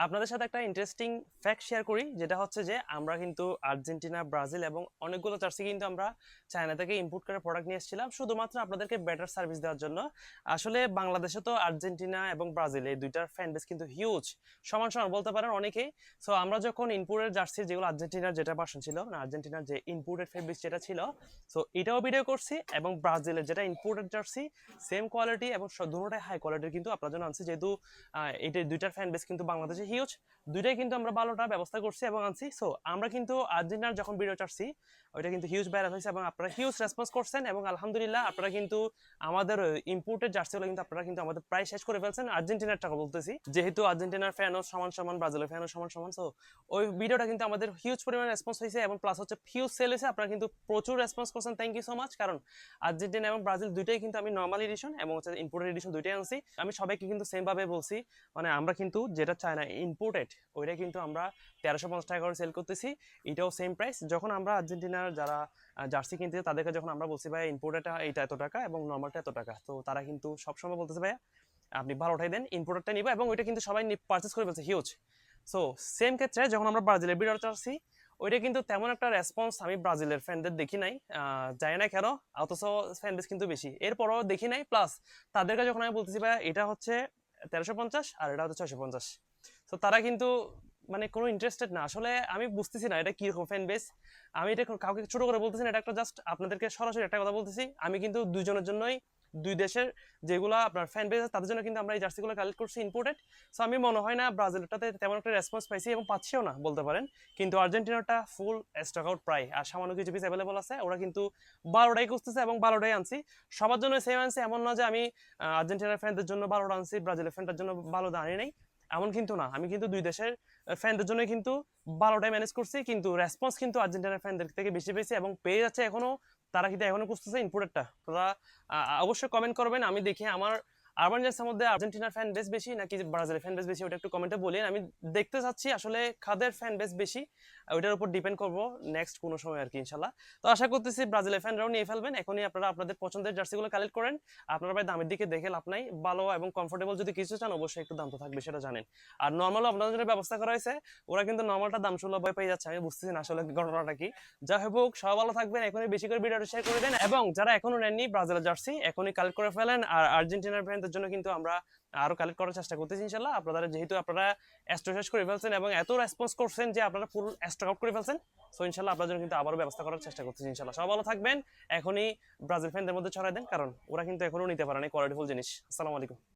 আপনাদের সাথে একটা ইন্টারেস্টিং ফ্যাক্ট শেয়ার করি, যেটা হচ্ছে যে আমরা কিন্তু আর্জেন্টিনা, ব্রাজিল এবং অনেকগুলো জার্সি কিন্তু আমরা চায়না থেকে ইম্পোর্ট করে প্রোডাক্ট নিয়ে এসেছিলাম শুধুমাত্র আপনাদেরকে বেটার সার্ভিস দেওয়ার জন্য। আসলে বাংলাদেশে তো আর্জেন্টিনা এবং ব্রাজিল এই দুইটার ফ্যান বেস কিন্তু হিউজ, সমান সমান বলতে পারেন অনেকেই। সো আমরা যখন ইম্পোর্টেড জার্সি, যেগুলো আর্জেন্টিনার যেটা ভার্সন ছিল না, আর্জেন্টিনার যে ইম্পোর্টেড ফ্যান বেস যেটা ছিল, সো এটাও ভিডিও করছি, এবং ব্রাজিলের যেটা ইম্পোর্টেড জার্সি সেম কোয়ালিটি এবং দুটোটাই হাই কোয়ালিটির কিন্তু আপনার জন্য আনছি। যেহেতু এটা দুইটার ফ্যান বেস কিন্তু বাংলাদেশে হিউজ, দুইটাই কিন্তু আমরা ভালোটা ব্যবস্থা করছি এবং আনছি। সো আমরা কিন্তু আর্জেন্টিনার যখন ভিডিও চাচ্ছি ওইটা কিন্তু হিউজ ভাইরাল হয়েছে এবং আপনারা হিউজ রেসপন্স করছেন, এবং আলহামদুলিল্লাহ আপনারা কিন্তু আমাদের ইম্পোর্টেড জার্সিগুলো কিন্তু আপনারা কিন্তু আমাদের প্রায় শেষ করে ফেলছেন। আর্জেন্টিনার টাকা বলতেছি, যেহেতু আর্জেন্টিনার ফ্যানও সমান সমান, ব্রাজিলের ফ্যানও সমান সমান। সো ওই ভিডিওটা কিন্তু আমাদের হিউজ পরিমাণে রেসপন্স হয়েছে এবং প্লাস হচ্ছে হিউজ সেল হয়েছে। আপনারা কিন্তু প্রচুর রেসপন্স করছেন, থ্যাংক ইউ সো মাচ। কারণ আর্জেন্টিনা এবং ব্রাজিল দুইটাই কিন্তু আমি নর্মাল এডিশন এবং হচ্ছে ইম্পোর্টেড এডিশন দুইটাই আনছি। আমি সবাইকে কিন্তু সেম ভাবে বলছি, মানে আমরা কিন্তু যেটা চাই না ইম্পোর্টেড, ওইটা কিন্তু আমরা 1350 টাকা করে সেল করতেছি, এটাও সেম প্রাইস। যখন আমরা আর্জেন্টিনার যারা জার্সি কিনতে তাদেরকে যখন আমরা বলছি ভাই ইম্পোর্টেডটা এটা এত টাকা এবং নর্মালটা এত টাকা, তো তারা কিন্তু সবসময় বলতেছে ভাইয়া আপনি ভালোটাই দেন, ইম্পোর্টেডটা নিবা, এবং ওইটা কিন্তু সবাই পারচেস করে ফেলছে হিউজ। সো সেম ক্ষেত্রে যখন আমরা ব্রাজিলের ভিডিও চাচ্ছি, ওইটা কিন্তু তেমন একটা রেসপন্স আমি ব্রাজিলের ফ্যানদের দেখি নাই, জানি না কেন, অথচ ফ্যান বেস কিন্তু বেশি, এরপরও দেখি নাই। প্লাস তাদেরকে যখন আমি বলতেছি ভাই এটা হচ্ছে 1350 আর এটা হচ্ছে 650, তো তারা কিন্তু মানে কোনো ইন্টারেস্টেড না। আসলে আমি বুঝতেছি না এটা কিরকম ফ্যান বেস। আমি এটা কাউকে ছোট করে বলতেছি না, এটা একটা জাস্ট আপনাদেরকে সরাসরি একটা কথা বলতেছি। আমি কিন্তু দুইজনের জন্যই, দুই দেশের যেগুলো আপনার ফ্যান বেস তাদের জন্য কিন্তু আমরা এই জার্সিগুলো কালেক্ট করছি ইম্পোর্টেড। সো আমি মনে হয় না ব্রাজিলটাতে তেমন একটা রেসপন্স পাইছি এবং পাচ্ছিও না বলতে পারেন। কিন্তু আর্জেন্টিনাটা ফুল স্টক আউট প্রায়, আর সামান্য কিছু পিস অ্যাভেলেবল আছে। ওরা কিন্তু 12টাই খুঁজতেছে এবং 12টাই আনছি, সবার জন্য সেম আনছি। এমন না যে আমি আর্জেন্টিনার ফ্যানদের জন্য 12টা আনছি, ব্রাজিলের ফ্যানটার জন্য 12টা আনি নাই, এমন কিন্তু না। আমি কিন্তু দুই দেশের ফ্যানদের জন্য কিন্তু 12টাই ম্যানেজ করছি, কিন্তু রেসপন্স কিন্তু আর্জেন্টিনার ফ্যানদের থেকে বেশি পেয়েছি এবং পেয়ে যাচ্ছে এখনো। তারা কিন্তু এখনো খুঁজতেছে ইম্পোর্টেডটা। তারা অবশ্যই কমেন্ট করবেন, আমি দেখি আমার আরবান জার্সির মধ্যে আর্জেন্টিনার ফ্যান বেস বেশি নাকি ব্রাজিলের ফ্যান বেস বেশি, ওটা একটু কমেন্টে বলেন। আমি দেখতে চাচ্ছি আসলে কাদের ফ্যান বেস বেশি, ওইটার উপর ডিপেন্ড করবো নেক্সট কোনো সময় আর কি, ইনশাল্লাহ। তো আশা করতেছি ব্রাজিলের ফ্যানরাও নিয়ে ফেলবেন। এখনই আপনারা আপনাদের পছন্দের জার্সিগুলো কালেক্ট করেন। আপনারা ভাই দামের দিকে দেখে লাভ নাই, ভালো এবং কমফোর্টেবল যদি কিছু চান অবশ্যই একটু দাম তো থাকবে, সেটা জানেন। আর নর্মালও আপনাদের জন্য ব্যবস্থা করা হয়েছে, ওরা কিন্তু নর্মালটা দাম সুলভ ভয় পেয়ে যাচ্ছে। আমি বুঝতেছি না আসলে ঘটনাটা কি। যাই হোক, সবাই ভালো থাকবেন, এখনই বেশি করে ভিডিওটা শেয়ার করে দেন, এবং যারা এখনো নেননি ব্রাজিলের জার্সি এখনই কালেক্ট করে ফেলেন। আর আর্জেন্টিনার ফ্যানদের জন্য কিন্তু আমরা আরো কালেক্ট করার চেষ্টা করতেছি ইনশাল্লাহ। আপনারা যেহেতু আপনারা স্টক শেষ করে ফেলছেন এবং এত রেসপন্স করছেন যে আপনারা ফুল স্টক আউট করে ফেলছেন, সো ইনশাল্লাহ আপনাদের জন্য কিন্তু আবারও ব্যবস্থা করার চেষ্টা করতেছি ইনশাল্লাহ। সবাই ভালো থাকবেন, এখনই ব্রাজিল ফ্যানদের মধ্যে ছড়াই দেন, কারণ ওরা কিন্তু এখনো নিতে পারে না কোয়ালিটিফুল জিনিস। আসসালামু আলাইকুম।